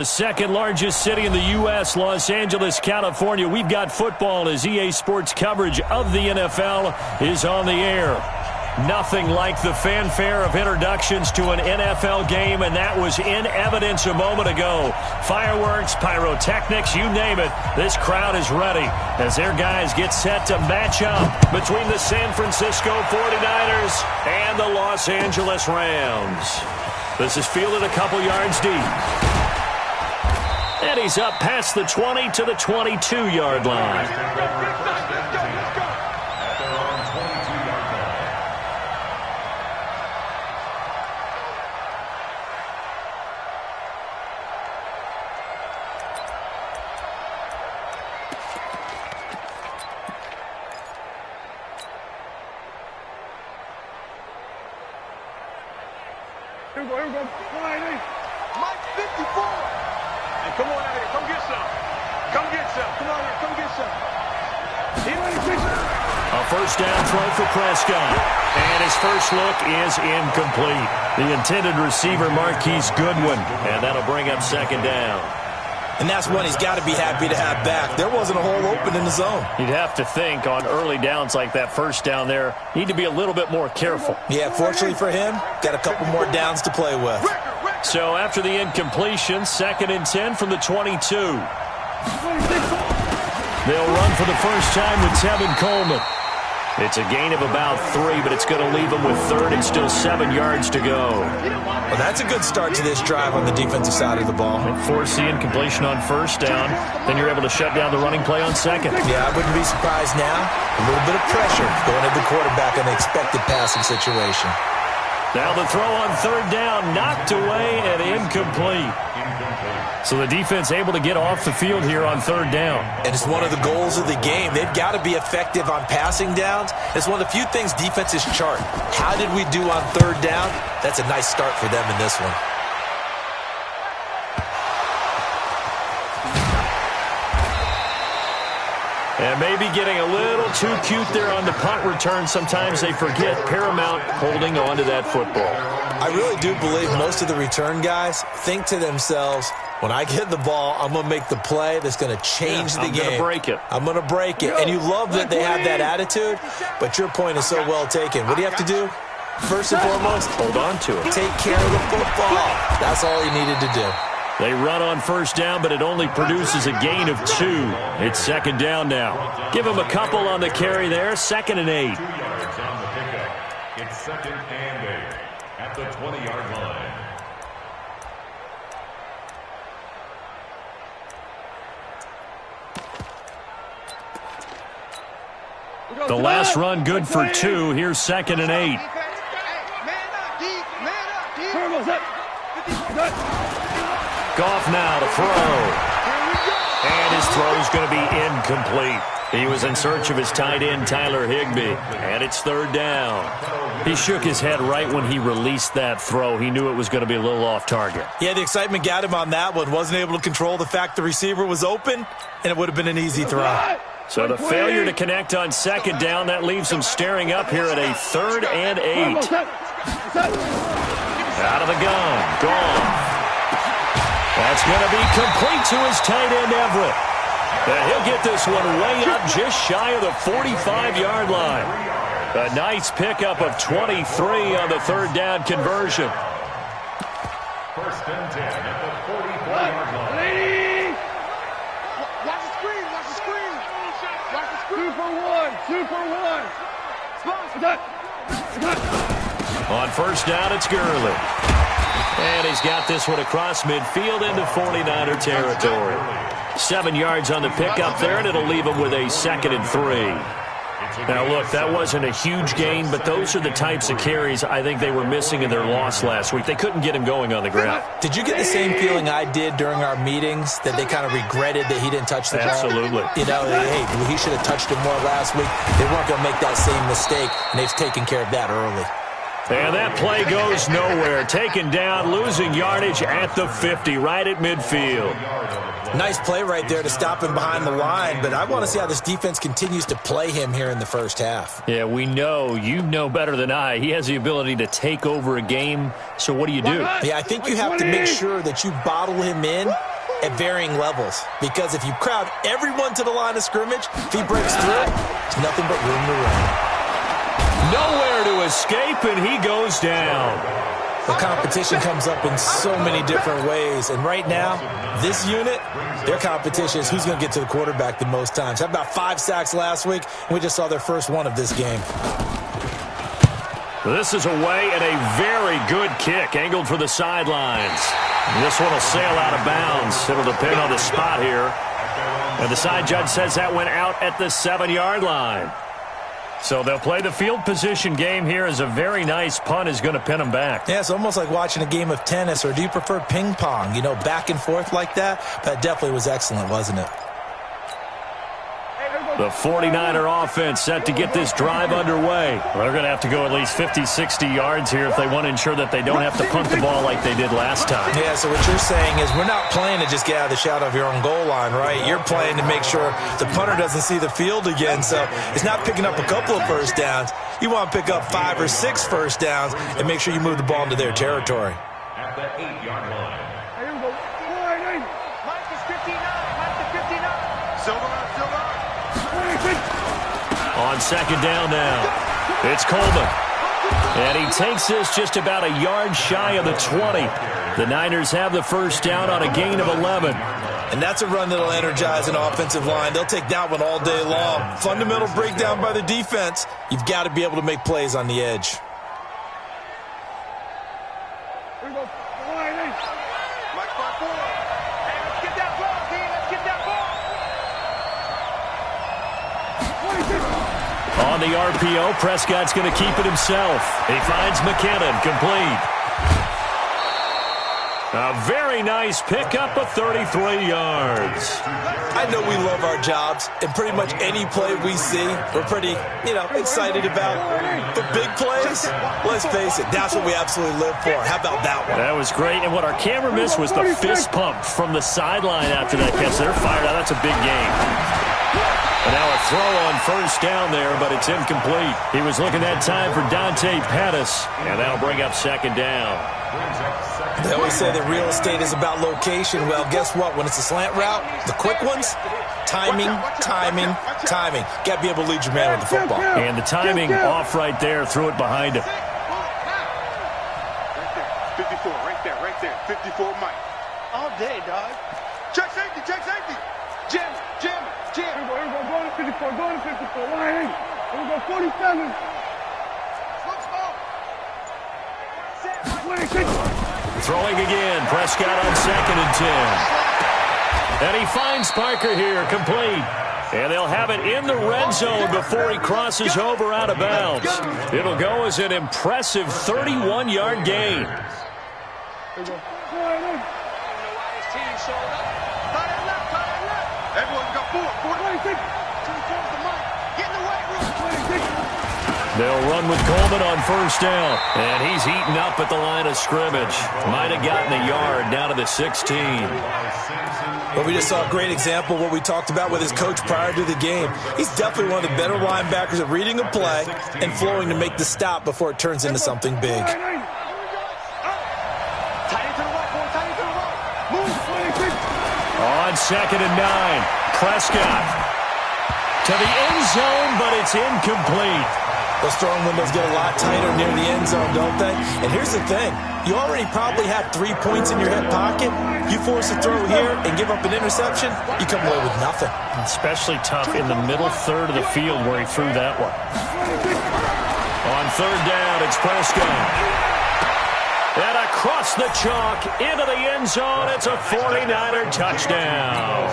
The second largest city in the U.S., Los Angeles, California. We've got football as EA Sports coverage of the NFL is on the air. Nothing like the fanfare of introductions to an NFL game, and that was in evidence a moment ago. Fireworks, pyrotechnics, you name it. This crowd is ready as their guys get set to match up between the San Francisco 49ers and the Los Angeles Rams. This is fielded a couple yards deep. And he's up past the 20 to the 22-yard line. Here we go. Mike 54. Hey, come on out here. Come get some. Come get some. Come on here. Come get some. A first down throw for Prescott. And his first look is incomplete. The intended receiver, Marquise Goodwin. And that'll bring up second down. And that's one he's got to be happy to have back. There wasn't a hole open in the zone. You'd have to think on early downs like that first down there, need to be a little bit more careful. Yeah, fortunately for him, got a couple more downs to play with. So after the incompletion, 2nd and 10 from the 22. They'll run for the first time with Tevin Coleman. It's a gain of about 3, but it's going to leave them with 3rd and still 7 yards to go. Well, that's a good start to this drive on the defensive side of the ball. Force the incompletion on first down, then you're able to shut down the running play on second. Yeah, I wouldn't be surprised now. A little bit of pressure going at the quarterback in an expected passing situation. Now the throw on 3rd down, knocked away and incomplete. So the defense able to get off the field here on 3rd down. And it's one of the goals of the game. They've got to be effective on passing downs. It's one of the few things defenses chart. How did we do on 3rd down? That's a nice start for them in this one. And maybe getting a little too cute there on the punt return. Sometimes they forget paramount holding on to that football. I really do believe most of the return guys think to themselves, when I get the ball, I'm going to make the play that's going to change the game. I'm going to break it. I'm going to break it. And you love that they have that attitude, but your point is so well taken. What do you have to do? First and foremost, hold on to it. Take care of the football. That's all he needed to do. They run on first down, but it only produces a gain of 2. It's 2nd down now. Give him a couple on the carry there. 2nd and 8. It's 2nd and 8 at the 20-yard line. The last run good for 2. Here's 2nd and 8. Goff now to throw. And his throw is going to be incomplete. He was in search of his tight end, Tyler Higbee. And it's 3rd down. He shook his head right when he released that throw. He knew it was going to be a little off target. Yeah, the excitement got him on that one. Wasn't able to control the fact the receiver was open, and it would have been an easy throw. So the failure to connect on 2nd down, that leaves him staring up here at a 3rd and 8. Out of the gun. Gone. That's going to be complete to his tight end, Everett. And he'll get this one way up just shy of the 45-yard line. A nice pickup of 23 on the 3rd down conversion. 1st and 10 at the 44-yard line. Watch the screen. Watch the screen. Watch the screen. 2 for 1. 2 for 1. On first down, it's Gurley. And he's got this one across midfield into 49er territory. 7 yards on the pickup there, and it'll leave him with a 2nd and 3. Now, look, that wasn't a huge gain, but those are the types of carries I think they were missing in their loss last week. They couldn't get him going on the ground. Did you get the same feeling I did during our meetings, that they kind of regretted that he didn't touch the ball? Absolutely. You know, hey, he should have touched it more last week. They weren't going to make that same mistake, and they've taken care of that early. And that play goes nowhere. Taken down, losing yardage at the 50, right at midfield. Nice play right there to stop him behind the line, but I want to see how this defense continues to play him here in the first half. Yeah, we know. You know better than I. He has the ability to take over a game, so what do? Yeah, I think you have to make sure that you bottle him in at varying levels. Because if you crowd everyone to the line of scrimmage, if he breaks through, there's nothing but room to run. Nowhere to escape, and he goes down. The competition comes up in so many different ways. And right now, this unit, their competition is who's going to get to the quarterback the most times. Had about 5 sacks last week, and we just saw their first one of this game. This is away and a very good kick, angled for the sidelines. This one will sail out of bounds. It'll depend on the spot here. And the side judge says that went out at the 7-yard line. So they'll play the field position game here as a very nice punt is going to pin them back. Yeah, it's almost like watching a game of tennis, or do you prefer ping pong? You know, back and forth like that? That definitely was excellent, wasn't it? The 49er offense set to get this drive underway. They're going to have to go at least 50, 60 yards here if they want to ensure that they don't have to punt the ball like they did last time. Yeah, so what you're saying is we're not playing to just get out of the shadow of your own goal line, right? You're playing to make sure the punter doesn't see the field again. So it's not picking up a couple of first downs. You want to pick up 5 or 6 first downs and make sure you move the ball into their territory. At the 8-yard line. Here we go. Mike is 59. Mike is 59. Silver. On second down now, it's Coleman. And he takes this just about a yard shy of the 20. The Niners have the first down on a gain of 11. And that's a run that'll energize an offensive line. They'll take that one all day long. Fundamental breakdown by the defense. You've got to be able to make plays on the edge. Here we go. Mike 5-4. Hey, let's get that ball, D. Let's get that ball. On the RPO, Prescott's going to keep it himself. He finds McKinnon, complete. A very nice pickup of 33 yards. I know we love our jobs, and pretty much any play we see, we're pretty, excited about. But big plays, let's face it, that's what we absolutely live for. How about that one? That was great, and what our camera missed was the fist pump from the sideline after that catch. They're fired out. That's a big game. And now a throw on first down there, but it's incomplete. He was looking that time for Dante Pettis, and that'll bring up second down. They always say that real estate is about location. Well, guess what? When it's a slant route, the quick ones, timing. Got to be able to lead your man with the football. And the timing off right there, threw it behind him. Right there. 54, Mike. All day, dog. Check safety. Jim. Here we go. Going to 54. Line 8. Here we go. 47. Throwing again. Prescott on 2nd and 10. And he finds Parker here, complete. And they'll have it in the red zone before he crosses over out of bounds. It'll go as an impressive 31-yard gain. Everyone's got 4. 26. They'll run with Coleman on first down. And he's eaten up at the line of scrimmage. Might have gotten a yard down to the 16. Well, we just saw a great example of what we talked about with his coach prior to the game. He's definitely one of the better linebackers at reading a play and flowing to make the stop before it turns into something big. On 2nd and 9, Prescott to the end zone, but it's incomplete. Those throwing windows get a lot tighter near the end zone, don't they? And here's the thing. You already probably have 3 points in your hip pocket. You force a throw here and give up an interception, you come away with nothing. Especially tough in the middle third of the field where he threw that one. On 3rd down, it's Prescott. And across the chalk into the end zone, it's a 49er touchdown.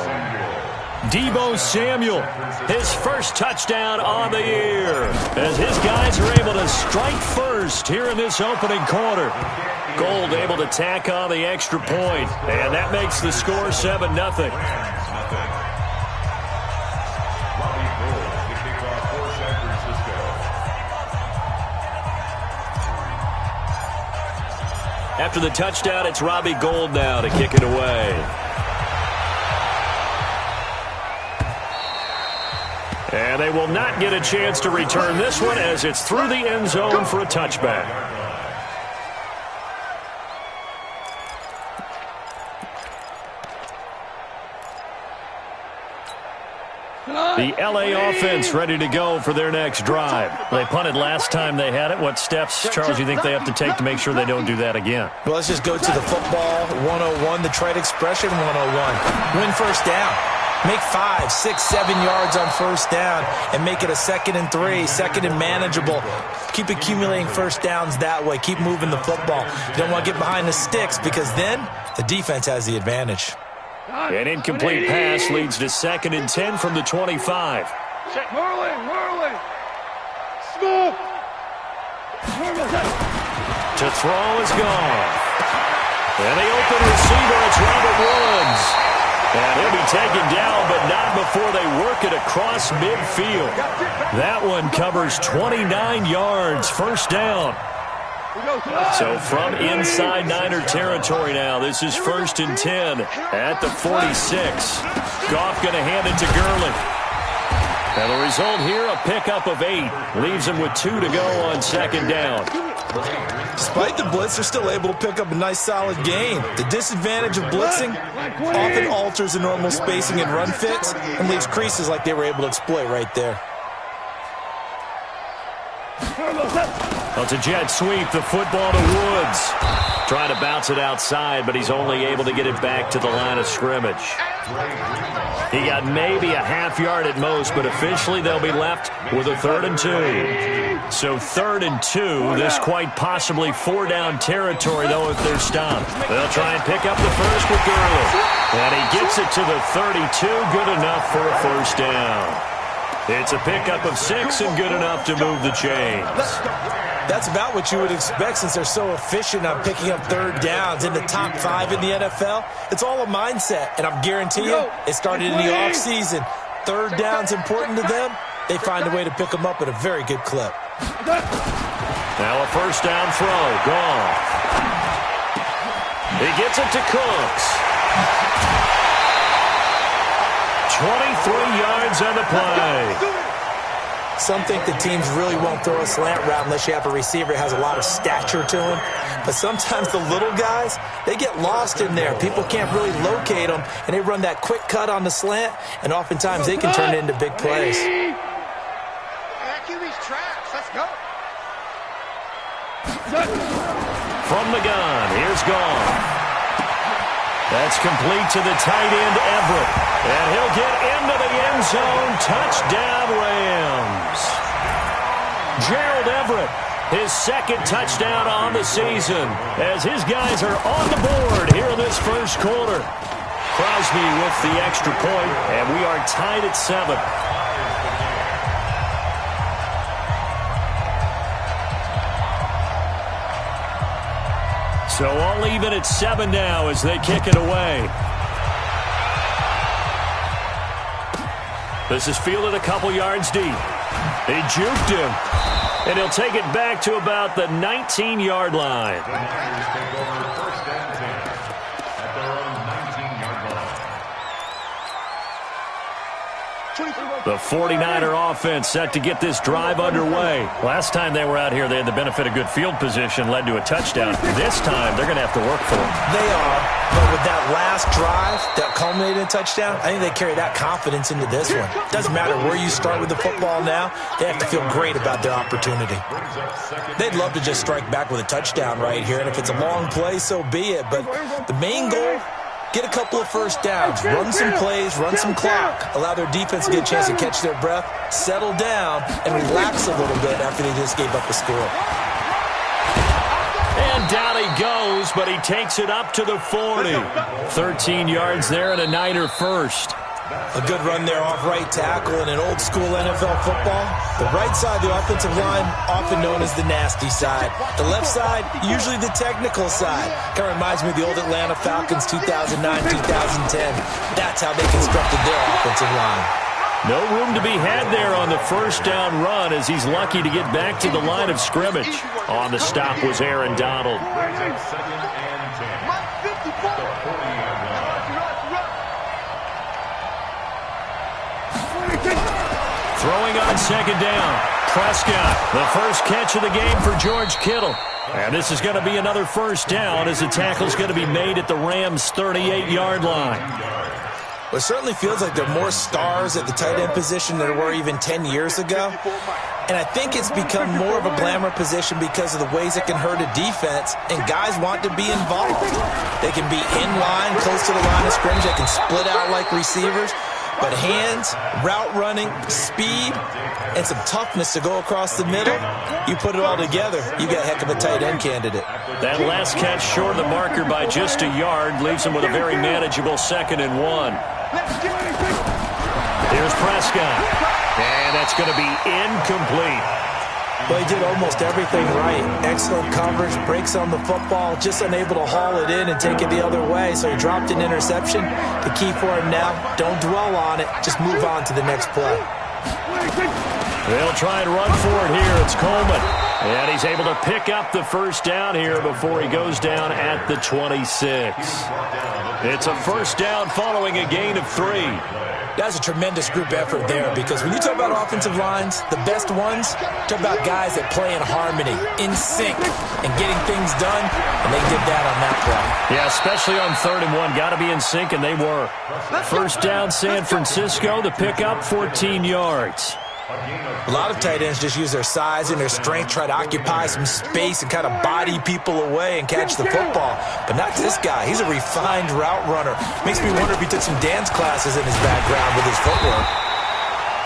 Deebo Samuel, his first touchdown on the year, as his guys are able to strike first here in this opening quarter. Gold able to tack on the extra point, and that makes the score 7-0. After the touchdown, it's Robbie Gould now to kick it away. And they will not get a chance to return this one as it's through the end zone for a touchback. The LA offense ready to go for their next drive. They punted last time they had it. What steps, Charles, you think they have to take to make sure they don't do that again? Well, let's just go to the football 101, the trade expression 101. Win first down. Make 5, 6, 7 yards on first down and make it a 2nd and 3, 2nd and manageable. Keep accumulating first downs that way. Keep moving the football. You don't want to get behind the sticks because then the defense has the advantage. An incomplete pass leads to 2nd and 10 from the 25. Merlin. Smooth. To throw is gone. And the open receiver, it's Robert Woods. And he'll be taken down, but not before they work it across midfield. That one covers 29 yards, first down. So from inside Niner territory now, this is 1st and 10 at the 46. Goff going to hand it to Gurley. And the result here, a pickup of 8. Leaves him with 2 to go on 2nd down. Despite the blitz, they're still able to pick up a nice, solid gain. The disadvantage of blitzing often alters the normal spacing and run fits and leaves creases like they were able to exploit right there. Well, it's a jet sweep, the football to Woods. Trying to bounce it outside, but he's only able to get it back to the line of scrimmage. He got maybe a half yard at most, but officially they'll be left with a 3rd and 2. So 3rd and 2, this quite possibly 4-down territory, though, if they're stopped. They'll try and pick up the first with Gurley. And he gets it to the 32, good enough for a first down. It's a pickup of 6 and good enough to move the chains. That's about what you would expect since they're so efficient on picking up 3rd downs in the top 5 in the NFL. It's all a mindset, and I'm guaranteeing you it started in the offseason. 3rd down's important to them. They find a way to pick them up at a very good clip. Now a first down throw. Gone. He gets it to Cooks. 23 yards on the play. Some think the teams really won't throw a slant route unless you have a receiver that has a lot of stature to him. But sometimes the little guys, they get lost in there. People can't really locate them, and they run that quick cut on the slant, and oftentimes they can turn it into big plays. QB's traps. Let's go. From the gun, here's Goff. That's complete to the tight end, Everett. And he'll get into the end zone. Touchdown, Rams. Gerald Everett, his 2nd touchdown on the season, as his guys are on the board here in this first quarter. Crosby with the extra point, and we are tied at 7. So all even at 7 now as they kick it away. This is fielded a couple yards deep. They juked him. And he'll take it back to about the 19-yard line. The 49er offense set to get this drive underway. Last time they were out here, they had the benefit of good field position, led to a touchdown. This time, they're going to have to work for it. They are, but with that last drive that culminated in a touchdown, I think they carry that confidence into this one. Doesn't matter where you start with the football now, they have to feel great about their opportunity. They'd love to just strike back with a touchdown right here, and if it's a long play, so be it. But the main goal, get a couple of first downs, run some plays, run some clock, allow their defense to get a chance to catch their breath, settle down, and relax a little bit after they just gave up a score. And down he goes, but he takes it up to the 40. 13 yards there and a Niner first. A good run there off right tackle in an old-school NFL football. The right side, the offensive line, often known as the nasty side. The left side, usually the technical side. Kind of reminds me of the old Atlanta Falcons 2009-2010. That's how they constructed their offensive line. No room to be had there on the first down run as he's lucky to get back to the line of scrimmage. On the stop was Aaron Donald. Throwing on second down. Prescott, the first catch of the game for George Kittle. And this is going to be another first down as the tackle's going to be made at the Rams' 38-yard line. Well, it certainly feels like there are more stars at the tight end position than there were even 10 years ago. And I think it's become more of a glamour position because of the ways it can hurt a defense, and guys want to be involved. They can be in line, close to the line of scrimmage. They can split out like receivers. But hands, route running, speed, and some toughness to go across the middle, you put it all together, you got a heck of a tight end candidate. That last catch short of the marker by just a yard leaves him with a very manageable 2nd and 1. Here's Prescott. And that's going to be incomplete. Well, he did almost everything right. Excellent coverage, breaks on the football, just unable to haul it in and take it the other way. So he dropped an interception. The key for him now, don't dwell on it. Just move on to the next play. They'll try and run for it here. It's Coleman. And he's able to pick up the first down here before he goes down at the 26. It's a first down following a gain of 3. That's a tremendous group effort there, because when you talk about offensive lines, the best ones, talk about guys that play in harmony, in sync, and getting things done, and they did that on that play. Yeah, especially on 3rd and 1. Got to be in sync, and they were. First down, San Francisco. The pickup, 14 yards. A lot of tight ends just use their size and their strength, try to occupy some space and kind of body people away and catch the football. But not this guy. He's a refined route runner. Makes me wonder if he took some dance classes in his background with his footwork.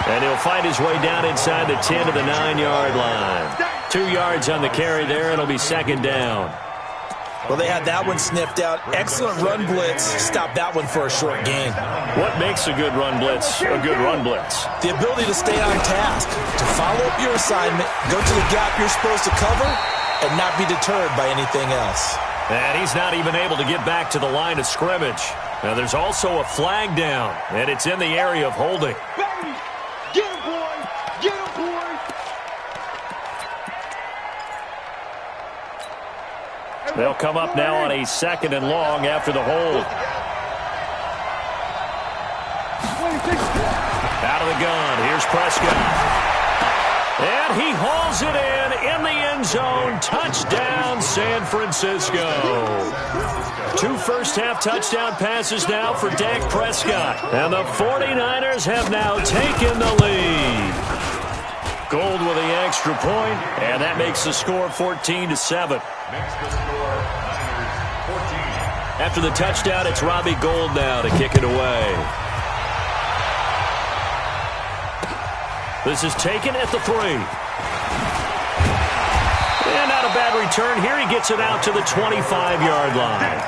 And he'll find his way down inside the 10 to the 9-yard line. 2 yards on the carry there. It'll be 2nd down. Well, they had that one sniffed out. Excellent run blitz. Stopped that one for a short gain. What makes a good run blitz a good run blitz? The ability to stay on task, to follow up your assignment, go to the gap you're supposed to cover, and not be deterred by anything else. And he's not even able to get back to the line of scrimmage. Now, there's also a flag down, and it's in the area of holding. Get him, boy! Get him, boy! They'll come up now on a 2nd and long after the hold. Out of the gun, here's Prescott. And he hauls it in the end zone. Touchdown, San Francisco. 2 first-half touchdown passes now for Dak Prescott. And the 49ers have now taken the lead. Gold with the extra point, and that makes the score 14-7. After the touchdown, it's Robbie Gould now to kick it away. This is taken at the 3. And not a bad return. Here he gets it out to the 25-yard line.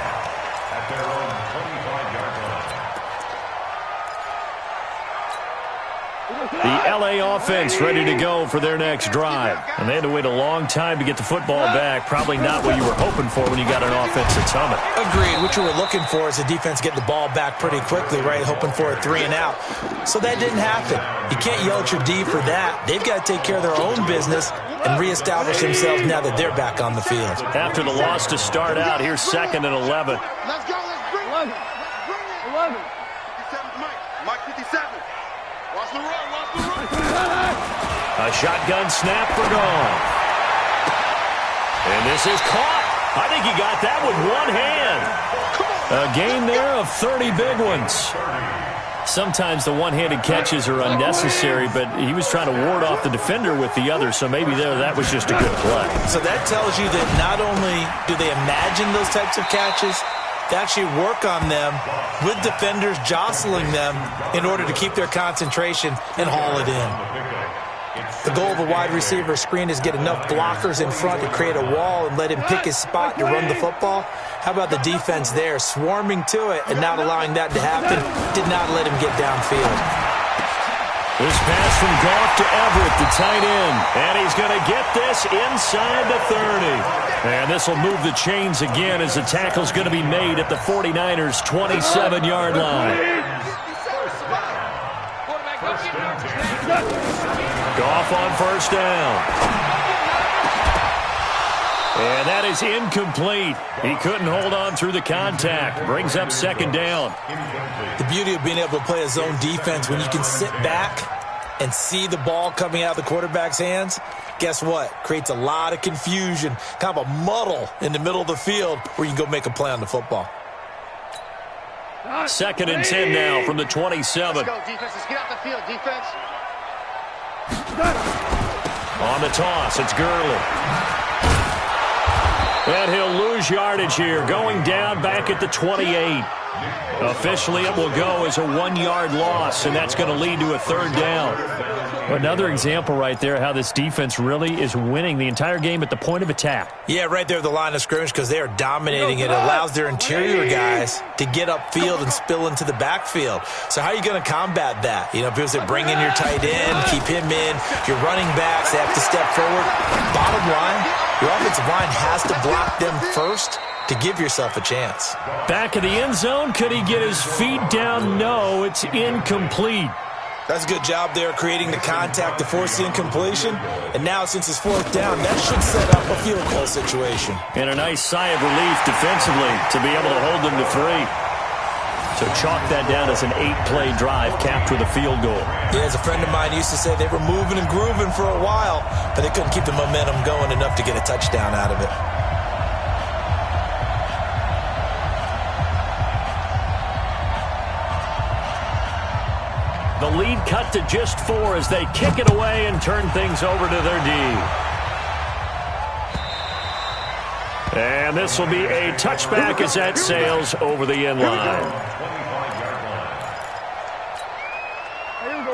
At their own 25-yard line. The L.A. offense ready to go for their next drive. And they had to wait a long time to get the football back. Probably not what you were hoping for when you got an offense that's humming. Agreed. What you were looking for is the defense getting the ball back pretty quickly, right? Hoping for a 3 and out. So that didn't happen. You can't yell at your D for that. They've got to take care of their own business and reestablish themselves now that they're back on the field. After the loss to start out, here's 2nd and 11. Let's go, let's bring it! 11. 57, Mike 57. Watch the run, watch the run! A shotgun snap for Goff. And this is caught. I think he got that with one hand. A gain there of 30 big ones. Sometimes the one-handed catches are unnecessary, but he was trying to ward off the defender with the other, so maybe that was just a good play. So that tells you that not only do they imagine those types of catches, they actually work on them with defenders jostling them in order to keep their concentration and haul it in. The goal of a wide receiver screen is get enough blockers in front to create a wall and let him pick his spot to run the football. How about the defense there, swarming to it and not allowing that to happen, did not let him get downfield. This pass from Goff to Everett, the tight end, and he's going to get this inside the 30. And this will move the chains again as the tackle's going to be made at the 49ers' 27-yard line. Goff on first down. And that is incomplete. He couldn't hold on through the contact. Brings up 2nd down. The beauty of being able to play a zone defense when you can sit back and see the ball coming out of the quarterback's hands, guess what? Creates a lot of confusion, kind of a muddle in the middle of the field where you can go make a play on the football. 2nd and 10 now from the 27. Let's go, defense. Let's get out the field, defense. On the toss, it's Gurley. And he'll lose yardage here, going down back at the 28. Officially, it will go as a 1-yard loss, and that's going to lead to a 3rd down. Another example right there how this defense really is winning the entire game at the point of attack. Yeah, right there at the line of scrimmage because they are dominating. It allows their interior guys to get upfield and spill into the backfield. So how are you going to combat that? You know, people say bring in your tight end, keep him in. Your running backs, they have to step forward. Bottom line, your offensive line has to block them first to give yourself a chance. Back of the end zone, could he get his feet down? No, it's incomplete. That's a good job there creating the contact to force the incompletion. And now since it's 4th down, that should set up a field goal situation. And a nice sigh of relief defensively to be able to hold them to 3. So chalk that down as an 8-play drive capped with a field goal. Yeah, as a friend of mine used to say, they were moving and grooving for a while, but they couldn't keep the momentum going enough to get a touchdown out of it. The lead cut to just 4 as they kick it away and turn things over to their D. And this will be a touchback as that sails over the end line.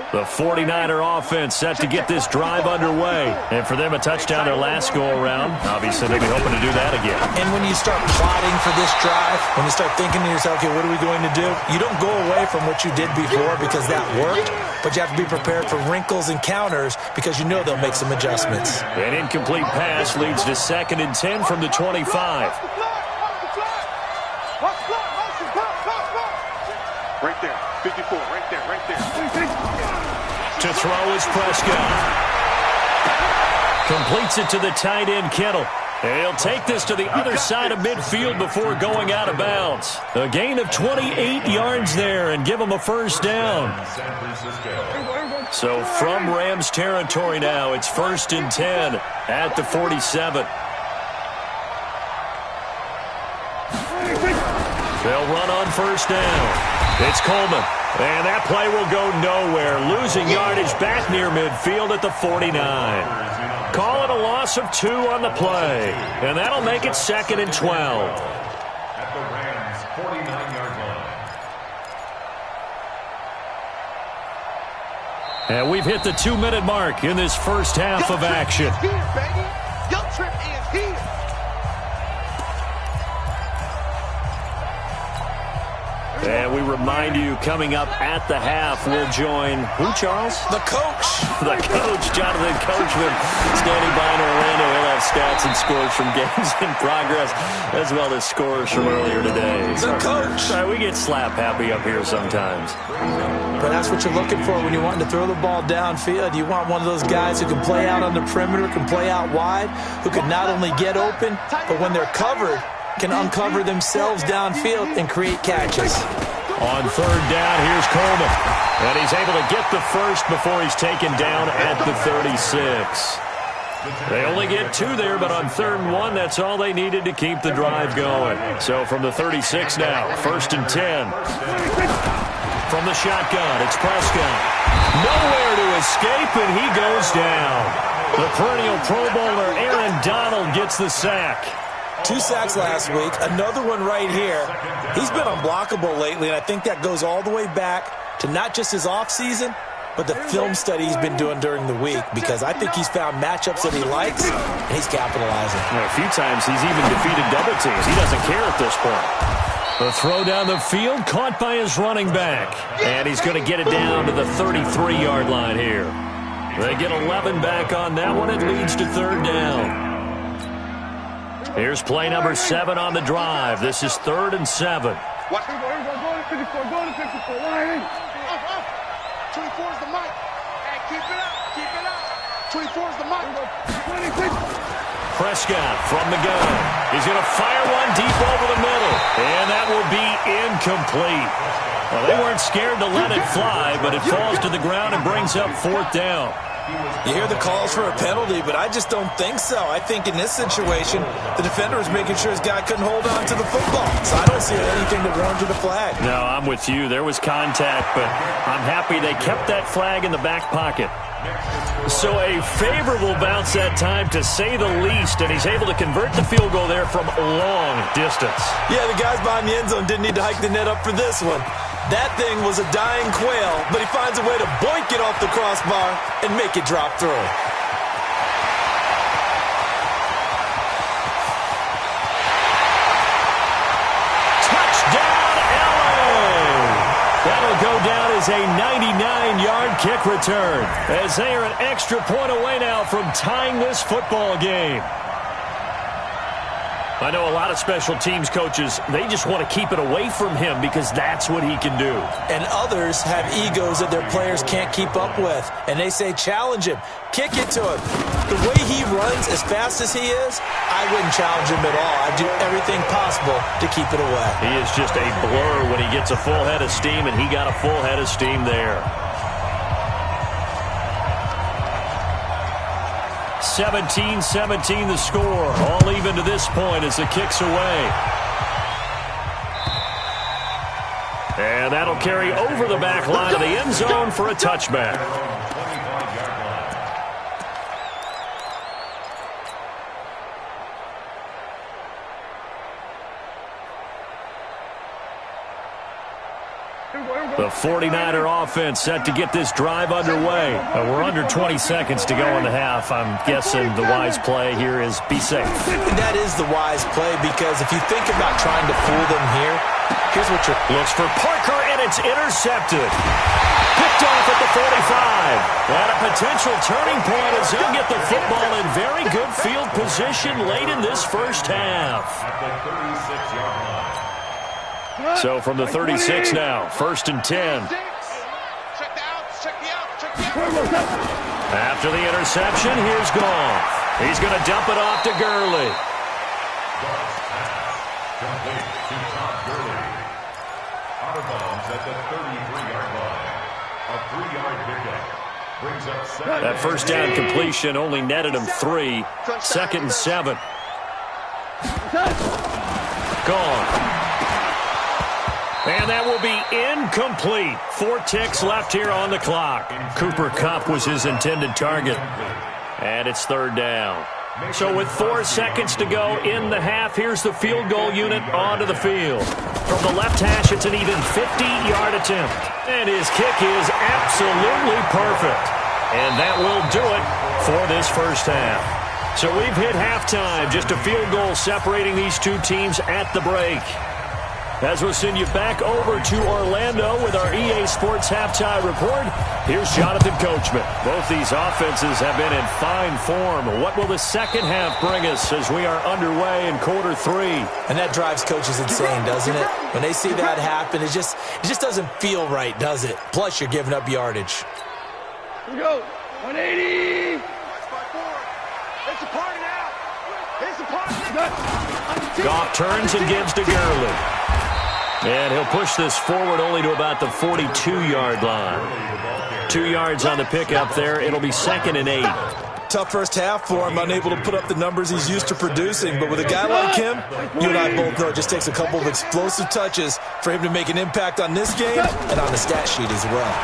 The 49er offense set to get this drive underway. And for them, a touchdown their last go-around. Obviously, they'll be hoping to do that again. And when you start plotting for this drive, when you start thinking to yourself, okay, what are we going to do? You don't go away from what you did before because that worked, but you have to be prepared for wrinkles and counters because you know they'll make some adjustments. An incomplete pass leads to 2nd and 10 from the 25. Right there. 54, right there, right there. To throw is Prescott. Completes it to the tight end, Kittle. And he'll take this to the other side of midfield before going out of bounds. A gain of 28 yards there and give him a 1st down. So from Rams territory now, it's 1st and 10 at the 47. They'll run on 1st down. It's Coleman, and that play will go nowhere, losing yardage back near midfield at the 49. Call it a loss of 2 on the play, and that'll make it 2nd and 12. At the Rams' 49-yard line. And we've hit the 2-minute mark in this first half of action. Here, baby. Your trip is here. And we remind you, coming up at the half, we'll join, who, Charles? The coach. The coach, Jonathan Coachman, standing by in Orlando. He'll have stats and scores from games in progress, as well as scores from earlier today. The coach. We get slap happy up here sometimes. But that's what you're looking for when you're wanting to throw the ball downfield. You want one of those guys who can play out on the perimeter, can play out wide, who can not only get open, but when they're covered, can uncover themselves downfield and create catches. On 3rd down, here's Coleman. And he's able to get the first before he's taken down at the 36. They only get 2 there, but on 3rd and 1, that's all they needed to keep the drive going. So from the 36 now, 1st and 10. From the shotgun, it's Prescott. Nowhere to escape, and he goes down. The perennial Pro Bowler Aaron Donald gets the sack. 2 sacks last week, another one right here. He's been unblockable lately, and I think that goes all the way back to not just his offseason, but the film study he's been doing during the week, because I think he's found matchups that he likes, and he's capitalizing. A few times he's even defeated double teams. He doesn't care at this point. The throw down the field, caught by his running back. And he's going to get it down to the 33-yard line here. They get 11 back on that one. It leads to 3rd down. Here's play number 7 on the drive. This is 3rd and 7. Watch. Go to 54. Go to 54. 24 is the mic. Hey, keep it up. Keep it up. 24 is the mic. 26. Prescott from the gun. He's going to fire one deep over the middle. And that will be incomplete. Well, they weren't scared to let it fly, but it falls to the ground and brings up 4th down. You hear the calls for a penalty, but I just don't think so. I think in this situation, the defender was making sure his guy couldn't hold on to the football. So I don't see anything that warranted a flag. No, I'm with you. There was contact, but I'm happy they kept that flag in the back pocket. So a favorable bounce that time, to say the least, and he's able to convert the field goal there from long distance. Yeah, the guys behind the end zone didn't need to hike the net up for this one. That thing was a dying quail, but he finds a way to boink it off the crossbar and make it drop through. Touchdown, LA! That'll go down as a 99-yard kick return, as they are an extra point away now from tying this football game. I know a lot of special teams coaches, they just want to keep it away from him because that's what he can do. And others have egos that their players can't keep up with. And they say, challenge him, kick it to him. The way he runs as fast as he is, I wouldn't challenge him at all. I'd do everything possible to keep it away. He is just a blur when he gets a full head of steam, and he got a full head of steam there. 17-17 the score. All even to this point as the kick's away. And that'll carry over the back line of the end zone for a touchback. The 49er offense set to get this drive underway. We're under 20 seconds to go in the half. I'm guessing the wise play here is be safe. That is the wise play, because if you think about trying to fool them here, here's what you're... Looks for Parker, and it's intercepted. Picked off at the 45. And a potential turning point as they'll get the football in very good field position late in this first half. At the 36-yard line. So from the 36 now, 1st and 10. After the interception, here's Goff. He's going to dump it off to Gurley. Complete to Todd Gurley. Out of bounds at the 33-yard line. A 3-yard pickup. Brings up 7. That first down completion only netted him 3. 2nd and 7. Gone. And that will be incomplete. 4 ticks left here on the clock. Cooper Kupp was his intended target. And it's 3rd down. So with 4 seconds to go in the half, here's the field goal unit onto the field. From the left hash, it's an even 50-yard attempt. And his kick is absolutely perfect. And that will do it for this first half. So we've hit halftime. Just a field goal separating these two teams at the break. As we'll send you back over to Orlando with our EA Sports Halftime Report, here's Jonathan Coachman. Both these offenses have been in fine form. What will the second half bring us as we are underway in quarter 3? And that drives coaches insane, doesn't it? When they see that happen, it just doesn't feel right, does it? Plus, you're giving up yardage. Here we go. 180. It's a party now. It's a party. Goff turns and gives to Gurley. And he'll push this forward only to about the 42-yard line. 2 yards on the pickup there. It'll be 2nd and 8. Tough first half for him, unable to put up the numbers he's used to producing. But with a guy like him, you and I both know it just takes a couple of explosive touches for him to make an impact on this game and on the stat sheet as well.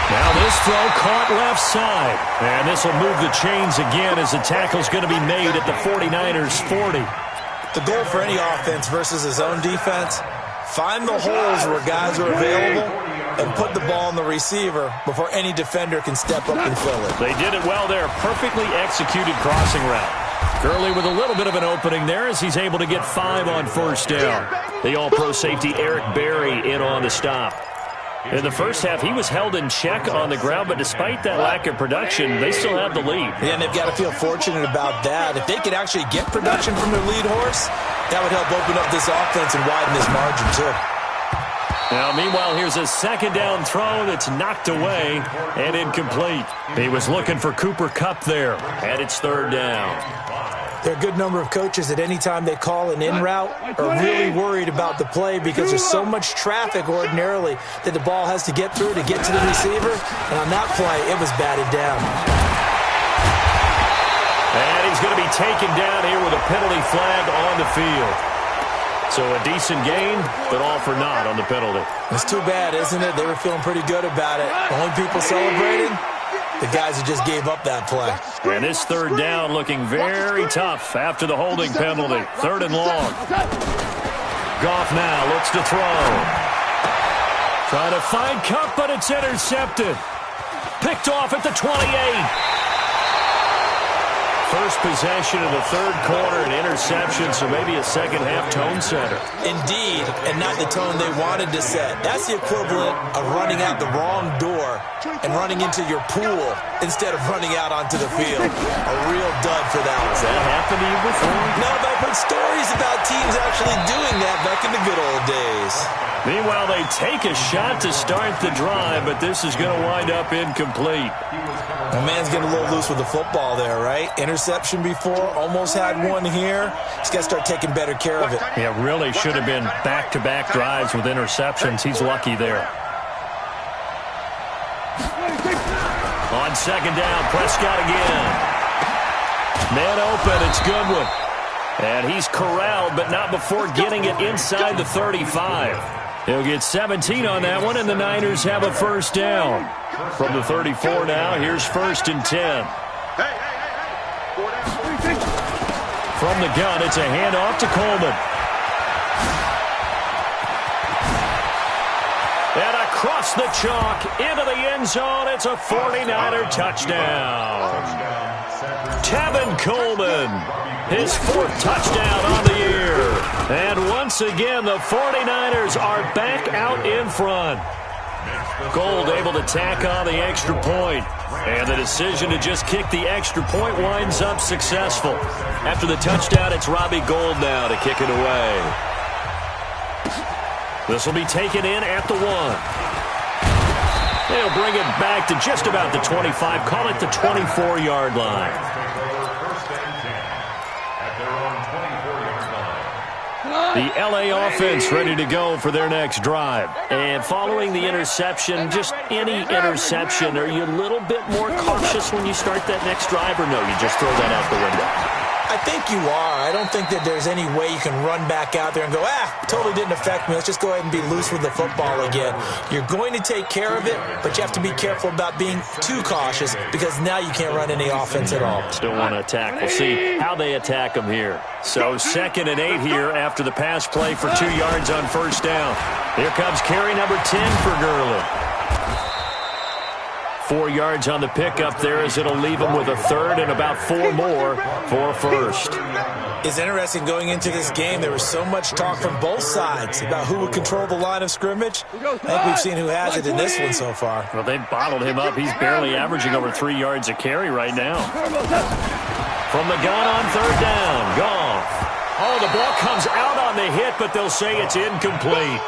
Now this throw caught left side. And this will move the chains again as the tackle's going to be made at the 49ers 40. The goal for any offense versus his own defense, find the holes where guys are available and put the ball on the receiver before any defender can step up and fill it. They did it well there. Perfectly executed crossing route. Gurley with a little bit of an opening there as he's able to get 5 on first down. The all-pro safety Eric Berry in on the stop. In the first half, he was held in check on the ground, but despite that lack of production, they still have the lead. Yeah, and they've got to feel fortunate about that. If they could actually get production from their lead horse, that would help open up this offense and widen this margin, too. Now, meanwhile, here's a 2nd down throw that's knocked away and incomplete. He was looking for Cooper Kupp there, and it's 3rd down. There are a good number of coaches that any time they call an in route are really worried about the play because there's so much traffic ordinarily that the ball has to get through to get to the receiver. And on that play, it was batted down. And he's going to be taken down here with a penalty flag on the field. So a decent gain, but all for naught on the penalty. It's too bad, isn't it? They were feeling pretty good about it. The only people celebrating, the guys who just gave up that play. And this third down looking very tough after the holding penalty. Third and long. Goff now looks to throw. Trying to find Cup, but it's intercepted. Picked off at the 28. First possession of the third quarter, an interception, so maybe a second-half tone setter. Indeed, and not the tone they wanted to set. That's the equivalent of running out the wrong door and running into your pool instead of running out onto the field. A real dud for that one. Has that happened to you before? No, but I've heard stories about teams actually doing that back in the good old days. Meanwhile, they take a shot to start the drive, but this is going to wind up incomplete. The man's getting a little loose with the football there, right? Interception before, almost had one here. He's got to start taking better care of it. Yeah, really should have been back-to-back drives with interceptions. He's lucky there. On second down, Prescott again. Man open, it's Goodwin. And he's corralled, but not before getting it inside the 35. He'll get 17 on that one, and the Niners have a first down. From the 34 now, here's first and 10. From the gun, it's a handoff to Coleman. And across the chalk, into the end zone, it's a 49er touchdown. Tevin Coleman, his fourth touchdown on the year. And once again, the 49ers are back out in front. Gold able to tack on the extra point. And the decision to just kick the extra point winds up successful. After the touchdown, it's Robbie Gould now to kick it away. This will be taken in at the 1. They'll bring it back to just about the 25. Call it the 24-yard line. The L.A. offense ready to go for their next drive. And following the interception, just any interception, are you a little bit more cautious when you start that next drive, or no, you just throw that out the window? I think you are. I don't think that there's any way you can run back out there and go, totally didn't affect me. Let's just go ahead and be loose with the football again. You're going to take care of it, but you have to be careful about being too cautious because now you can't run any offense at all. Still want to attack. We'll see how they attack them here. So 2nd and 8 here after the pass play for 2 yards on first down. Here comes carry number 10 for Gurley. 4 yards on the pickup there as it'll leave him with a third and about 4 more for first. It's interesting going into this game. There was so much talk from both sides about who would control the line of scrimmage. I think we've seen who has it in this one so far. Well, they've bottled him up. He's barely averaging over 3 yards a carry right now. From the gun on third down, Goff. Oh, the ball comes out on the hit, but they'll say it's incomplete.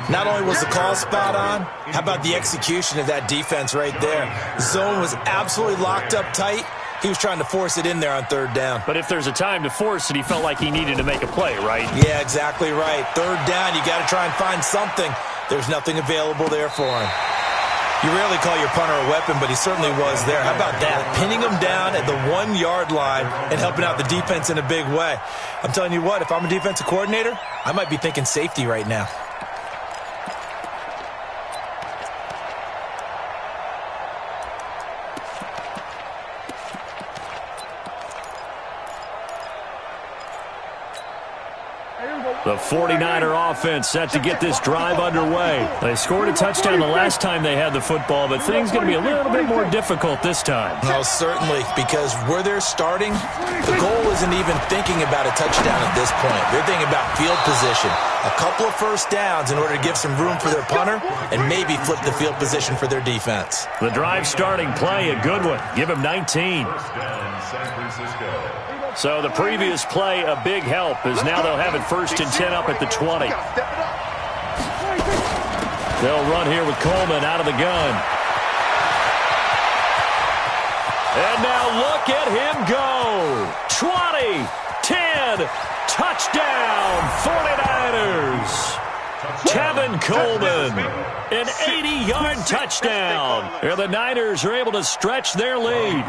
Not only was the call spot on, how about the execution of that defense right there? The zone was absolutely locked up tight. He was trying to force it in there on third down. But if there's a time to force it, he felt like he needed to make a play, right? Yeah, exactly right. Third down, you got to try and find something. There's nothing available there for him. You rarely call your punter a weapon, but he certainly was there. How about that? Pinning him down at the 1-yard line and helping out the defense in a big way. I'm telling you what, if I'm a defensive coordinator, I might be thinking safety right now. The 49er offense set to get this drive underway. They scored a touchdown the last time they had the football, but things going to be a little bit more difficult this time. Well, certainly, because where they're starting, the goal isn't even thinking about a touchdown at this point. They're thinking about field position. A couple of first downs in order to give some room for their punter and maybe flip the field position for their defense. The drive starting play, a good one. Give him 19. First down, San Francisco. So the previous play, a big help, as now they'll have it first and 10 up at the 20. They'll run here with Coleman out of the gun. And now look at him go. 20, 10. Touchdown, 49ers. Tevin Coleman, an 80-yard touchdown. And the Niners are able to stretch their lead.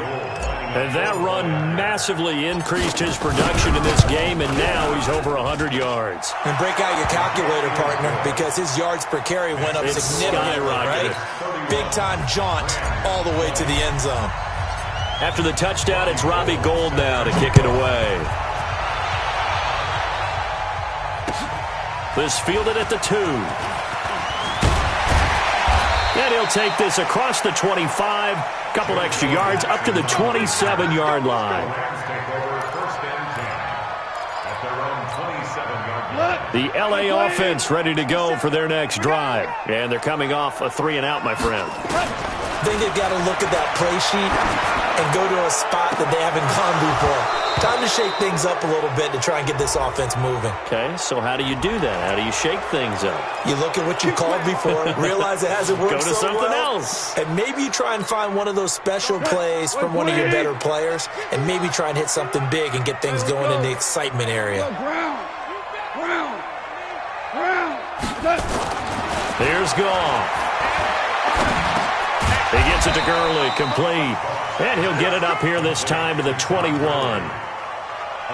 And that run massively increased his production in this game, and now he's over 100 yards. And break out your calculator, partner, because his yards per carry went up significantly, right? Big-time jaunt all the way to the end zone. After the touchdown, it's Robbie Gould now to kick it away. This fielded at the 2. And he'll take this across the 25. Couple extra yards up to the 27-yard line. The L.A. offense ready to go for their next drive. And they're coming off a 3-and-out, my friend. I think they've got to look at that play sheet and go to a spot that they haven't gone before. Time to shake things up a little bit to try and get this offense moving. Okay, so how do you do that? How do you shake things up? You look at what you called before, realize it hasn't worked so well. Go to something else. And maybe you try and find one of those special plays from one of your better players, and maybe try and hit something big and get things going in the excitement area. Here's Goff. He gets it to Gurley, complete. And he'll get it up here this time to the 21.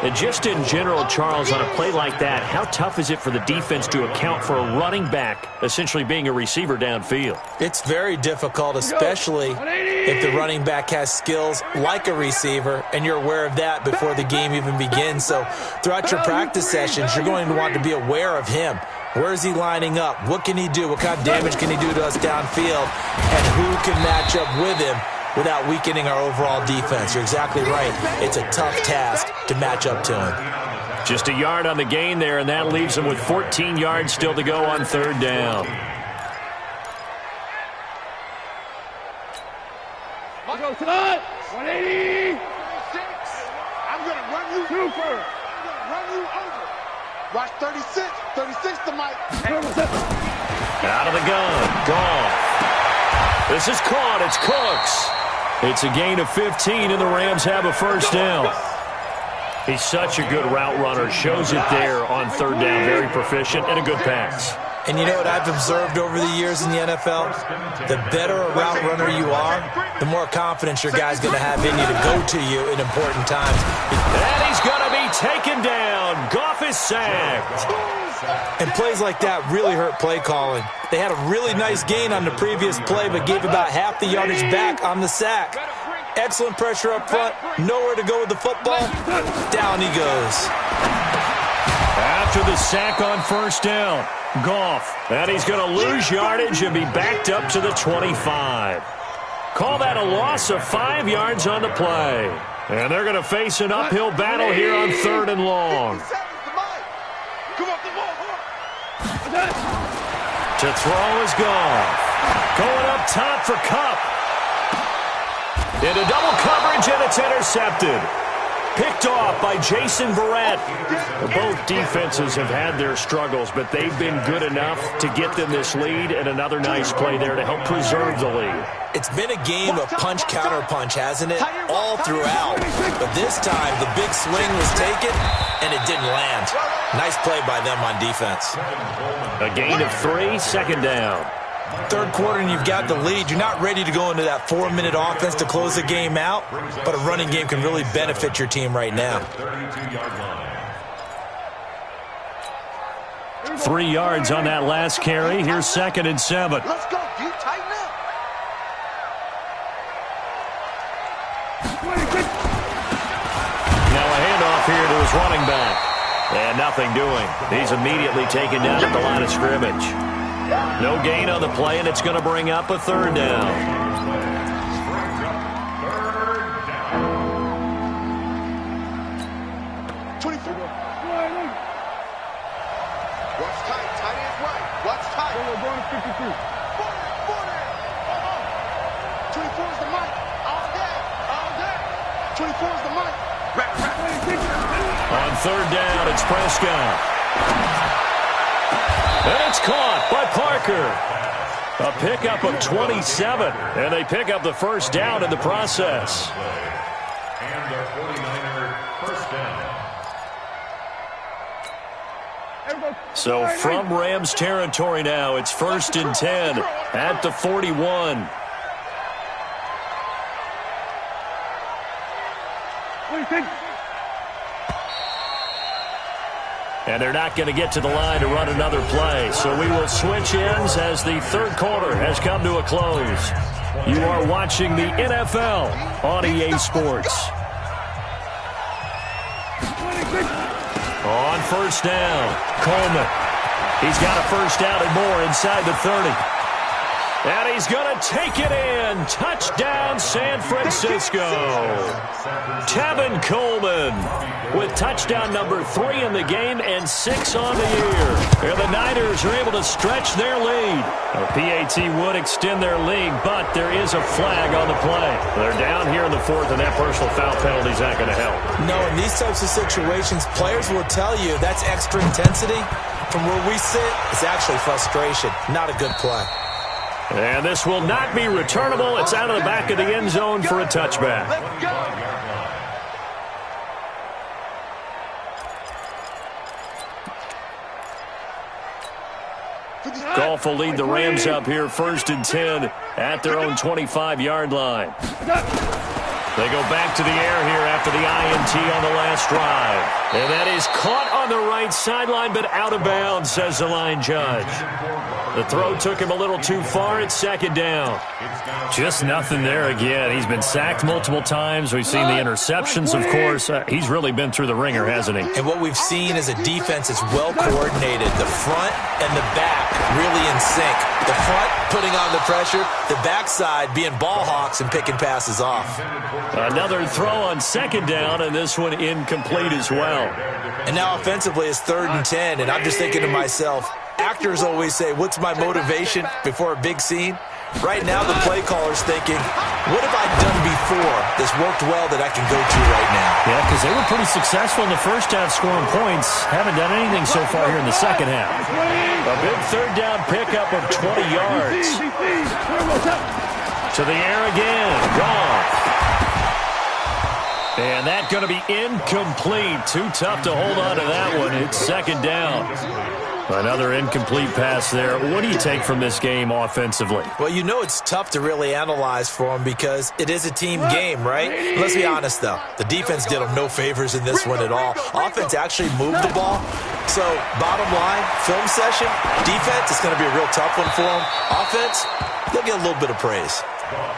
And just in general, Charles, on a play like that, how tough is it for the defense to account for a running back essentially being a receiver downfield? It's very difficult, especially if the running back has skills like a receiver, and you're aware of that before the game even begins. So throughout your practice sessions, you're going to want to be aware of him. Where is he lining up? What can he do? What kind of damage can he do to us downfield? And who can match up with him without weakening our overall defense? You're exactly right. It's a tough task to match up to him. Just a yard on the gain there, and that leaves him with 14 yards still to go on 3rd down. Go to 180. I'm going to run you super. I'm going to run you over. Watch 36. 36 to Mike. Out of the gun. Goff. This is caught. It's Cooks. It's a gain of 15, and the Rams have a 1st down. He's such a good route runner. Shows it there on 3rd down. Very proficient and a good pass. And you know what I've observed over the years in the NFL? The better a route runner you are, the more confidence your guy's going to have in you to go to you in important times. And he's going to be taken down. Goff is sacked. And plays like that really hurt play calling. They had a really nice gain on the previous play, but gave about half the yardage back on the sack. Excellent pressure up front. Nowhere to go with the football. Down he goes. After the sack on 1st down, Goff. And he's going to lose yardage and be backed up to the 25. Call that a loss of 5 yards on the play. And they're going to face an uphill battle here on 3rd and long. To throw is Goff. Going up top for Kupp. Into double coverage, and it's intercepted. Picked off by Jason Verrett. Both defenses have had their struggles, but they've been good enough to get them this lead, and another nice play there to help preserve the lead. It's been a game of punch-counter-punch, hasn't it? All throughout. But this time, the big swing was taken, and it didn't land. Nice play by them on defense. A gain of 3, 2nd down. 3rd quarter and you've got the lead. You're not ready to go into that 4-minute offense to close the game out, but a running game can really benefit your team right now. 3 yards on that last carry. Here's 2nd and 7. Let's go. You tighten up. Now a handoff here to his running back. And nothing doing. He's immediately taken down at the line of scrimmage. No gain on the play, and it's going to bring up a 3rd down. Watch tight. Tight is right. Watch tight. We're going to 52. 40. 24 is the mic. All day. All day. 24 is the mic. On 3rd down, it's Prescott. And it's caught by Parker. A pickup of 27. And they pick up the 1st down in the process. And the 49er 1st down. So from Rams territory now, it's 1st and 10 at the 41. And they're not going to get to the line to run another play. So we will switch ends as the third quarter has come to a close. You are watching the NFL on EA Sports. On first down, Coleman. He's got a first down and more inside the 30. And he's going to take it in. Touchdown, San Francisco. Tevin Coleman with touchdown number 3 in the game and 6 on the year. And the Niners are able to stretch their lead. A PAT would extend their lead, but there is a flag on the play. They're down here in the 4th, and that personal foul penalty is not going to help. No, in these types of situations, players will tell you that's extra intensity. From where we sit, it's actually frustration. Not a good play. And this will not be returnable. It's out of the back of the end zone for a touchback. Goff will lead the Rams up here 1st and 10 at their own 25-yard line. They go back to the air here after the INT on the last drive. And that is caught on the right sideline, but out of bounds, says the line judge. The throw took him a little too far. It's 2nd down. Just nothing there again. He's been sacked multiple times. We've seen the interceptions, of course. He's really been through the ringer, hasn't he? And what we've seen is a defense that's well coordinated. The front and the back really in sync. The front putting on the pressure. The backside being ball hawks and picking passes off. Another throw on 2nd down, and this one incomplete as well. And now offensively it's 3rd and 10, and I'm just thinking to myself, actors always say, what's my motivation before a big scene? Right now the play caller's thinking, what have I done before that's worked well that I can go to right now? Yeah, because they were pretty successful in the first half scoring points. Haven't done anything so far here in the second half. A big 3rd down pickup of 20 yards. To the air again. Gone. And that's going to be incomplete. Too tough to hold on to that one. It's 2nd down. Another incomplete pass there. What do you take from this game offensively? Well, you know it's tough to really analyze for them because it is a team game, right? Let's be honest, though. The defense did them no favors in this one at all. Offense actually moved the ball. So, bottom line, film session, defense, it's going to be a real tough one for them. Offense, they'll get a little bit of praise.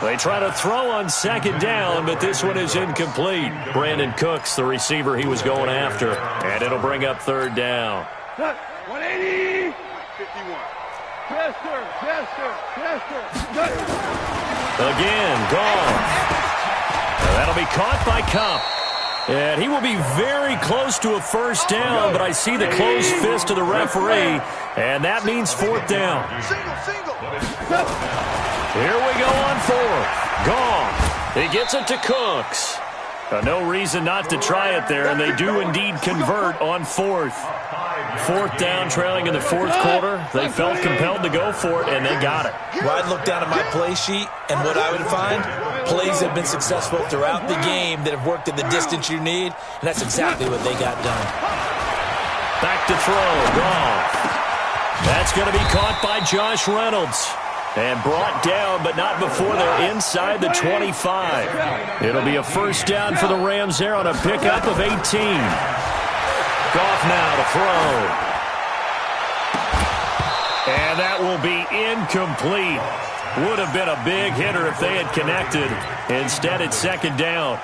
They try to throw on 2nd down, but this one is incomplete. Brandon Cooks, the receiver he was going after. And it'll bring up 3rd down. 180. 51. Chester. Again, gone. That'll be caught by Cup. And he will be very close to a first down, but I see the closed fist of the referee, and that means 4th down. Single. Here we go on 4th. Gone. He gets it to Cooks. No reason not to try it there, and they do indeed convert on 4th. 4th down, trailing in the 4th quarter. They felt compelled to go for it, and they got it. Well, I'd look down at my play sheet, and what I would find, plays have been successful throughout the game that have worked at the distance you need, and that's exactly what they got done. Back to throw. Gone. That's going to be caught by Josh Reynolds. And brought down, but not before they're inside the 25. It'll be a first down for the Rams there on a pickup of 18. Goff now to throw. And that will be incomplete. Would have been a big hitter if they had connected. Instead, it's 2nd down.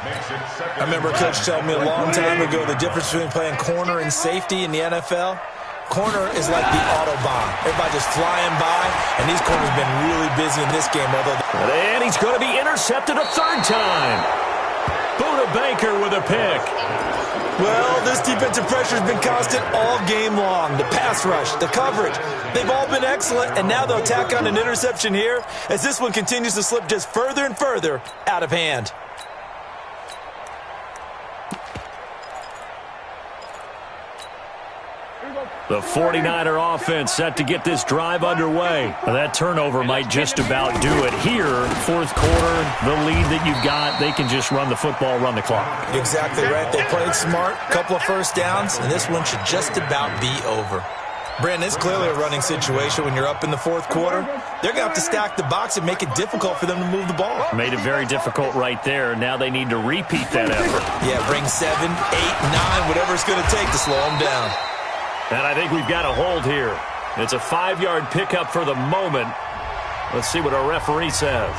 I remember Coach telling me a long time ago the difference between playing corner and safety in the NFL. Corner is like the Autobahn. Everybody just flying by, and these corners have been really busy in this game. And he's going to be intercepted a 3rd time. Buda Baker with a pick. Well, this defensive pressure has been constant all game long. The pass rush, the coverage, they've all been excellent, and now they'll tack on an interception here as this one continues to slip just further and further out of hand. The 49er offense set to get this drive underway. That turnover might just about do it here. Fourth quarter, the lead that you've got, they can just run the football, run the clock. Exactly right. They played smart, couple of first downs, and this one should just about be over. Brandon, it's clearly a running situation when you're up in the fourth quarter. They're going to have to stack the box and make it difficult for them to move the ball. Made it very difficult right there. Now they need to repeat that effort. Yeah, bring 7, 8, 9, whatever it's going to take to slow them down. And I think we've got a hold here. It's a 5-yard pickup for the moment. Let's see what our referee says.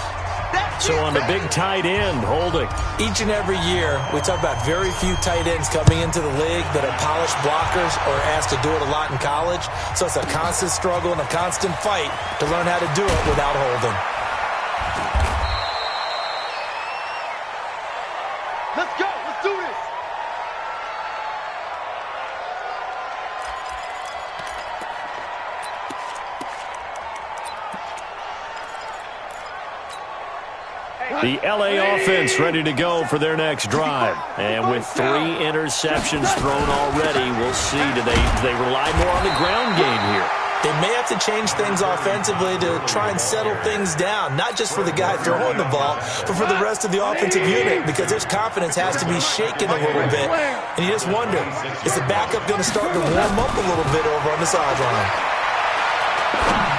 So on the big tight end, holding. Each and every year, we talk about very few tight ends coming into the league that are polished blockers or asked to do it a lot in college. So it's a constant struggle and a constant fight to learn how to do it without holding. Let's go. Let's do this. The L.A. offense ready to go for their next drive. And with 3 interceptions thrown already, we'll see. Do they rely more on the ground game here? They may have to change things offensively to try and settle things down, not just for the guy throwing the ball, but for the rest of the offensive unit, because his confidence has to be shaken a little bit. And you just wonder, is the backup going to start to warm up a little bit over on the sideline?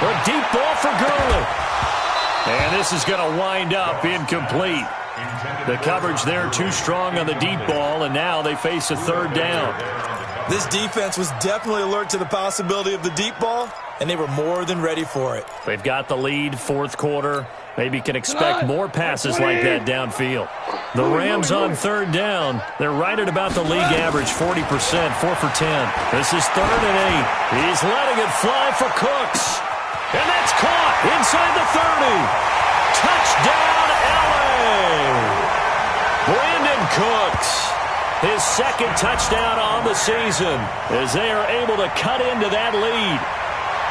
A deep ball for Gurley. And this is going to wind up incomplete. The coverage there too strong on the deep ball, and now they face a third down. This defense was definitely alert to the possibility of the deep ball, and they were more than ready for it. They've got the lead, fourth quarter. Maybe can expect more passes like that downfield. The Rams on third down. They're right at about the league average, 40%, 4 for 10. This is 3rd and 8. He's letting it fly for Cooks. And that's caught inside the 30. Touchdown, L.A. Brandon Cooks, his 2nd touchdown on the season as they are able to cut into that lead.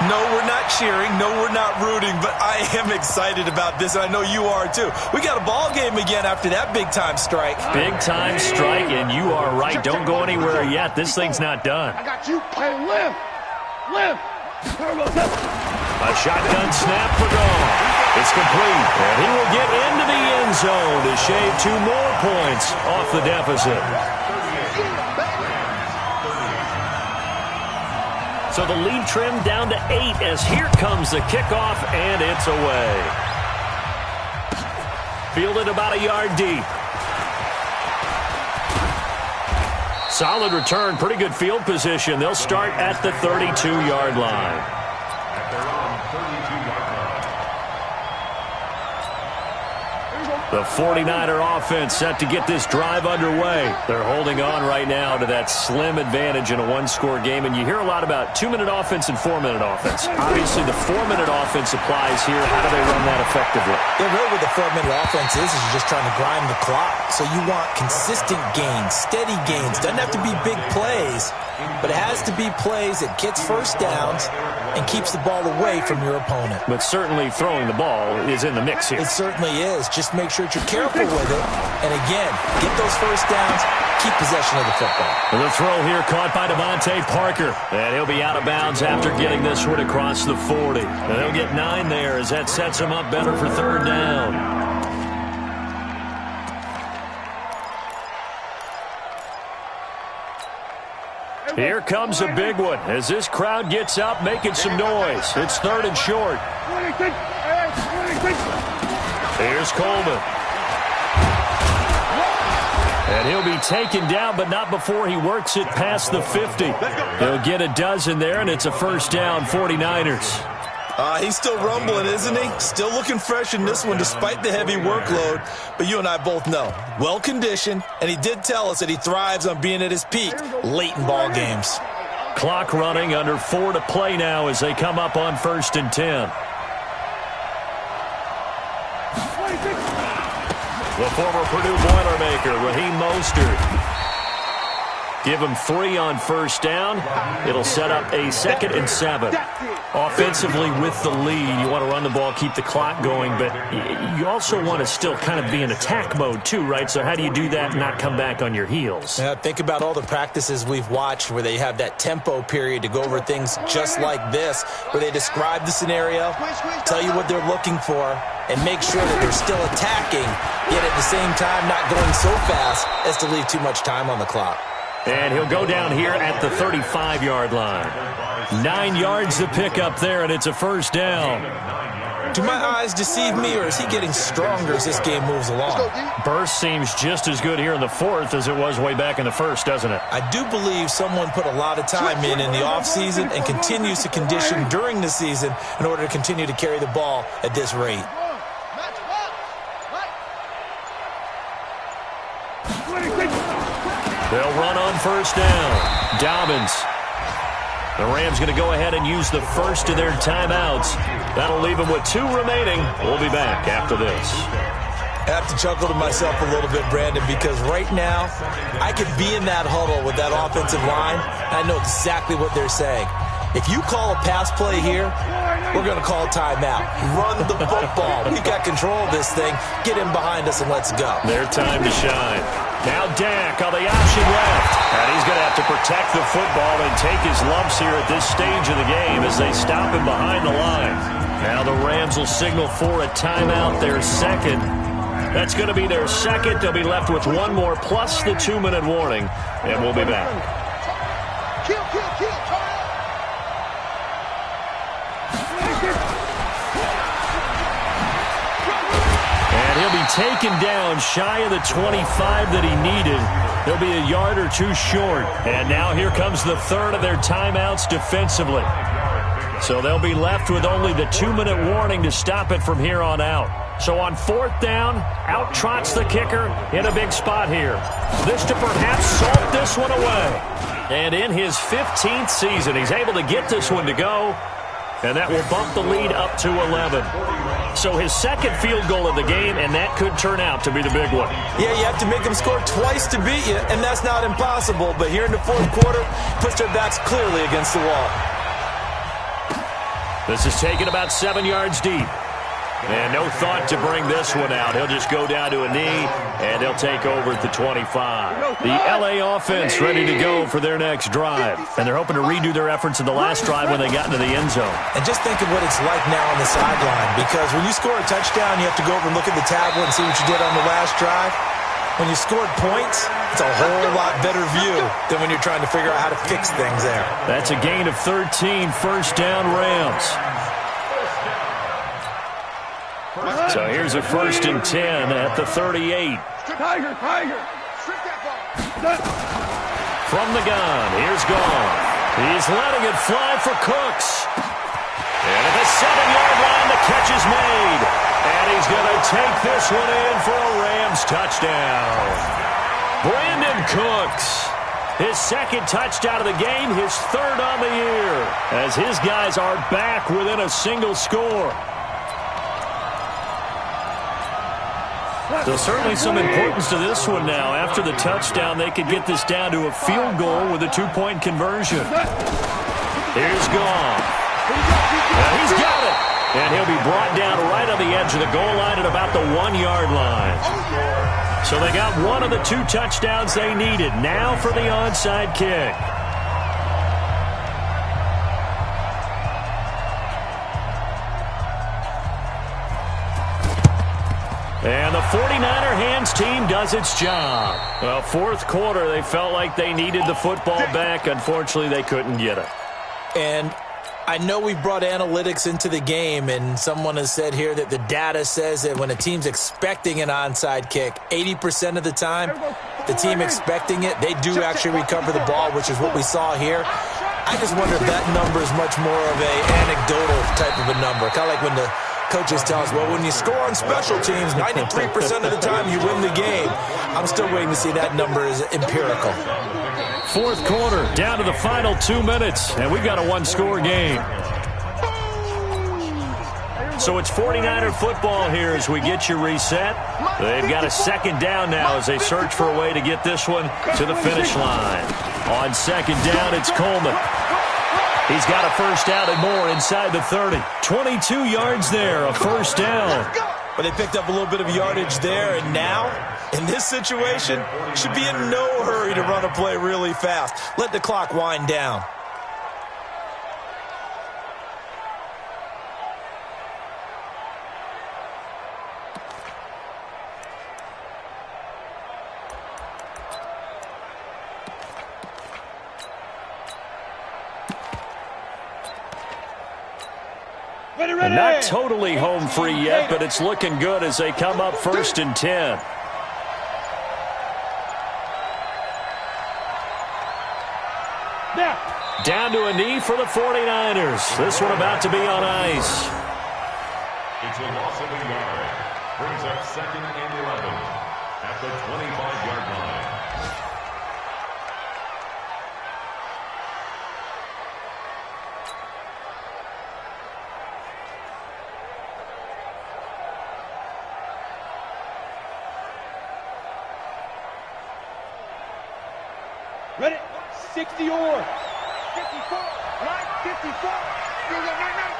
No, we're not cheering. No, we're not rooting, but I am excited about this, and I know you are too. We got a ball game again after that big-time strike. Big-time strike, and you are right. Don't go anywhere yet. This thing's not done. I got you. Play lift. Lift. A shotgun snap for Goff. It's complete, and he will get into the end zone to shave 2 more points off the deficit. So the lead trimmed down to 8 as here comes the kickoff, and it's away. Fielded about a yard deep. Solid return, pretty good field position. They'll start at the 32-yard line. At their own 32-yard line. The 49er offense set to get this drive underway. They're holding on right now to that slim advantage in a 1-score game. And you hear a lot about 2-minute offense and 4-minute offense. Obviously, the 4-minute offense applies here. How do they run that effectively? Yeah, really what the 4-minute offense is you're just trying to grind the clock. So you want consistent gains, steady gains. Doesn't have to be big plays, but it has to be plays that gets first downs and keeps the ball away from your opponent. But certainly throwing the ball is in the mix here. It certainly is. Just make sure that you're careful with it. And again, get those first downs, keep possession of the football. The throw here caught by Devontae Parker. And he'll be out of bounds after getting this one across the 40. And they'll get 9 there as that sets him up better for third down. Here comes a big one as this crowd gets up making some noise. It's 3rd and short. Here's Coleman. And he'll be taken down, but not before he works it past the 50. He'll get a dozen there, and it's a first down, 49ers. He's still rumbling, isn't he? Still looking fresh in this one despite the heavy workload. But you and I both know, well-conditioned, and he did tell us that he thrives on being at his peak late in ball games. Clock running, under 4 to play now as they come up on 1st and 10. The former Purdue Boilermaker, Raheem Mostert. Give him 3 on first down. It'll set up a 2nd and 7. Offensively with the lead, you want to run the ball, keep the clock going, but you also want to still kind of be in attack mode too, right? So how do you do that and not come back on your heels? Yeah, think about all the practices we've watched where they have that tempo period to go over things just like this, where they describe the scenario, tell you what they're looking for, and make sure that they're still attacking, yet at the same time not going so fast as to leave too much time on the clock. And he'll go down here at the 35-yard line. 9 yards to pick up there, and it's a first down. Do my eyes deceive me, or is he getting stronger as this game moves along? Burst seems just as good here in the 4th as it was way back in the 1st, doesn't it? I do believe someone put a lot of time in the offseason and continues to condition during the season in order to continue to carry the ball at this rate. They'll run on first down. Dobbins. The Rams going to go ahead and use the first of their timeouts. That'll leave them with 2 remaining. We'll be back after this. I have to chuckle to myself a little bit, Brandon, because right now I could be in that huddle with that offensive line, and I know exactly what they're saying. If you call a pass play here, we're going to call a timeout. Run the football. We've got control of this thing. Get in behind us and let's go. Their time to shine. Now Dak on the option left. And he's going to have to protect the football and take his lumps here at this stage of the game as they stop him behind the line. Now the Rams will signal for a timeout, their 2nd. That's going to be their 2nd. They'll be left with 1 more plus the 2-minute warning. And we'll be back. And he'll be taken down shy of the 25 that he needed. He'll be a yard or 2 short. And now here comes the 3rd of their timeouts defensively. So they'll be left with only the 2-minute warning to stop it from here on out. So on 4th down, out trots the kicker in a big spot here. This to perhaps salt this one away. And in his 15th season, he's able to get this one to go. And that will bump the lead up to 11. So his 2nd field goal of the game, and that could turn out to be the big one. Yeah, you have to make them score twice to beat you, and that's not impossible. But here in the 4th quarter, puts their backs clearly against the wall. This is taken about 7 yards deep. And no thought to bring this one out. He'll just go down to a knee, and they'll take over at the 25. The L.A. offense ready to go for their next drive. And they're hoping to redo their efforts in the last drive when they got into the end zone. And just think of what it's like now on the sideline, because when you score a touchdown, you have to go over and look at the tablet and see what you did on the last drive. When you scored points, it's a whole lot better view than when you're trying to figure out how to fix things there. That's a gain of 13, first down Rams. So here's a 1st and 10 at the 38. Tiger. From the gun, here's Gone. He's letting it fly for Cooks. And at the 7-yard line, the catch is made. And he's going to take this one in for a Rams touchdown. Brandon Cooks, his 2nd touchdown of the game, his 3rd on the year, as his guys are back within a single score. So certainly some importance to this one now. After the touchdown, they could get this down to a field goal with a 2-point conversion. Here's Gone. And he's got it. And he'll be brought down right on the edge of the goal line at about the 1-yard line. So they got one of the 2 touchdowns they needed. Now for the onside kick. And the 49er hands team does its job. Well, 4th quarter, they felt like they needed the football back. Unfortunately, they couldn't get it. And I know we brought analytics into the game, and someone has said here that the data says that when a team's expecting an onside kick, 80% of the time, the team expecting it, they do actually recover the ball, which is what we saw here. I just wonder if that number is much more of a anecdotal type of a number, kind of like when the coaches tell us, well, when you score on special teams, 93% of the time you win the game. I'm still waiting to see that number is empirical. 4th quarter, down to the final 2 minutes, and we've got a 1-score game. So it's 49er football here as we get you reset. They've got a 2nd down now as they search for a way to get this one to the finish line. On second down, it's Coleman. He's got a first down and more inside the 30. 22 yards there, a first down. But they picked up a little bit of yardage there, and now, in this situation, should be in no hurry to run a play really fast. Let the clock wind down. And not totally home free yet, but it's looking good as they come up 1st and 10. Down to a knee for the 49ers. This one about to be on ice. It's a loss of a yard. Brings up 2nd and 11 at the 25-yard line. Ready? 60 or 54, right? 54. To the right now.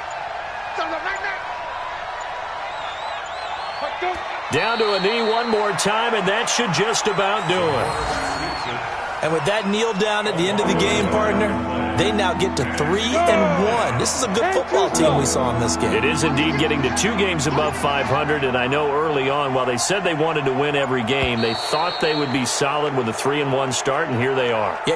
To the right now. Down to a knee one more time, and that should just about do it. And with that kneel down at the end of the game, partner, they now get to 3-1. This is a good football team we saw in this game. It is indeed getting to 2 games above 500, and I know early on, while they said they wanted to win every game, they thought they would be solid with a 3-1 start, and here they are. Yeah.